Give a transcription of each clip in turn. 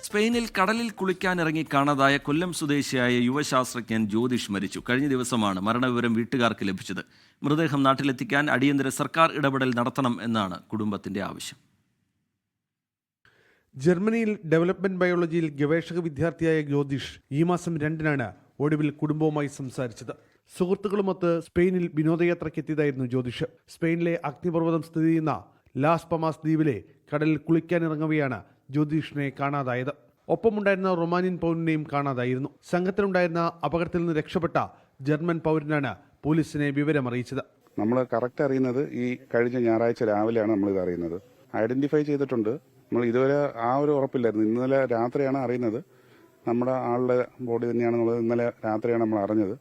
സ്പെയിനിൽ കടലിൽ കുളിക്കാനിറങ്ങി കാണാതായ കൊല്ലം സ്വദേശിയായ യുവശാസ്ത്രജ്ഞൻ ജ്യോതിഷ് മരിച്ചു. കഴിഞ്ഞ ദിവസമാണ് മരണവിവരം വീട്ടുകാർക്ക് ലഭിച്ചത്. മൃതദേഹം നാട്ടിലെത്തിക്കാൻ അടിയന്തര സർക്കാർ ഇടപെടൽ നടത്തണം എന്നാണ് കുടുംബത്തിന്റെ ആവശ്യം. ജർമ്മനിയിൽ ഡെവലപ്മെന്റ് ബയോളജിയിൽ ഗവേഷക വിദ്യാർത്ഥിയായ ജ്യോതിഷ് ഈ മാസം 2-നാണ് ഒടുവിൽ കുടുംബവുമായി സംസാരിച്ചത്. സുഹൃത്തുക്കളുമൊത്ത് സ്പെയിനിൽ വിനോദയാത്രയ്ക്കെത്തിയതായിരുന്നു ജ്യോതിഷ്. സ്പെയിനിലെ അഗ്നിപർവ്വതം സ്ഥിതി ചെയ്യുന്ന ലാസ് പമാസ് ദ്വീപിലെ കടലിൽ കുളിക്കാനിറങ്ങവെയാണ് ജ്യോതിഷിനെ കാണാതായത്. ഒപ്പമുണ്ടായിരുന്ന റൊമാനിയൻ പൗരനെയും കാണാതായിരുന്നു. സംഘത്തിലുണ്ടായിരുന്ന അപകടത്തിൽ നിന്ന് രക്ഷപ്പെട്ട ജർമ്മൻ പൗരനാണ് പോലീസിനെ വിവരമറിയിച്ചത്. നമ്മൾ കറക്റ്റ് അറിയുന്നത് ഈ കഴിഞ്ഞ ഞായറാഴ്ച രാവിലെയാണ് നമ്മളിത് അറിയുന്നത്. ഐഡന്റിഫൈ ചെയ്തിട്ടുണ്ട്. നമ്മൾ ഇതുവരെ ആ ഒരു ഉറപ്പില്ലായിരുന്നു. ഇന്നലെ രാത്രിയാണ് അറിയുന്നത്. നമ്മുടെ ആളുടെ ബോഡി തന്നെയാണെന്നുള്ളത് ഇന്നലെ രാത്രിയാണ് നമ്മൾ അറിഞ്ഞത്.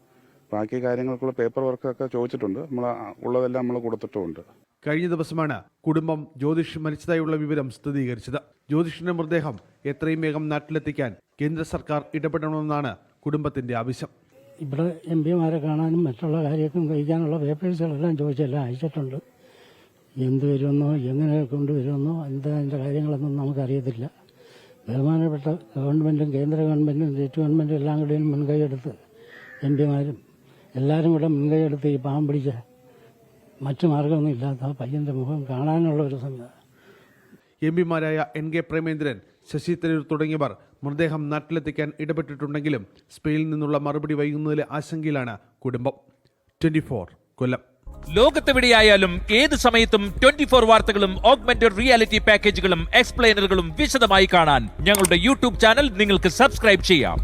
ബാക്കി കാര്യങ്ങൾക്കുള്ള പേപ്പർ വർക്കൊക്കെ ചോദിച്ചിട്ടുണ്ട്. നമ്മൾ ഉള്ളതെല്ലാം നമ്മൾ കൊടുത്തിട്ടുമുണ്ട്. കഴിഞ്ഞ ദിവസമാണ് കുടുംബം ജ്യോതിഷ് മരിച്ചതായുള്ള വിവരം സ്ഥിരീകരിച്ചത്. ജ്യോതിഷിന്റെ മൃതദേഹം എത്രയും വേഗം നാട്ടിലെത്തിക്കാൻ കേന്ദ്ര സർക്കാർ ഇടപെടണമെന്നാണ് കുടുംബത്തിന്റെ ആവശ്യം. ഇവിടെ എംപിമാരെ കാണാനും മറ്റുള്ള കാര്യങ്ങൾക്കും കഴിക്കാനുള്ള പേപ്പേഴ്സുകളെല്ലാം ചോദിച്ചെല്ലാം അയച്ചിട്ടുണ്ട്. എന്ത് വരുമെന്നോ എങ്ങനെ കൊണ്ടുവരുമെന്നോ എന്താ അതിൻ്റെ കാര്യങ്ങളൊന്നും നമുക്കറിയത്തില്ല. ബഹുമാനപ്പെട്ട ഗവൺമെൻറ്റും കേന്ദ്ര ഗവൺമെൻറ്റും സ്റ്റേറ്റ് ഗവൺമെൻറ്റും എല്ലാം കൂടി മുൻകൈയെടുത്ത് എംപിമാരും എല്ലാവരും കൂടെ മുൻകൈയെടുത്ത് ഈ പാവം പിടിച്ച മറ്റു മാർഗമൊന്നും ഇല്ലാത്ത പയ്യന്റെ മുഖം കാണാനുള്ള ഒരു സംവിധാനം. എംപിമാരായ NK പ്രേമേന്ദ്രൻ, ശശി തരൂർ തുടങ്ങിയവർ മൃതദേഹം നാട്ടിലെത്തിക്കാൻ ഇടപെട്ടിട്ടുണ്ടെങ്കിലും സ്പെയിനിൽ നിന്നുള്ള മറുപടി വൈകുന്നതിലെ ആശങ്കയിലാണ് കുടുംബം. 24 കൊല്ലം. ലോകത്തെവിടെയായാലും ഏത് സമയത്തും 24 വാർത്തകളും ഓഗ്മെന്റഡ് റിയാലിറ്റി പാക്കേജുകളും എക്സ്പ്ലെയിനറുകളും വിശദമായി കാണാൻ ഞങ്ങളുടെ യൂട്യൂബ് ചാനൽ നിങ്ങൾക്ക് സബ്സ്ക്രൈബ് ചെയ്യാം.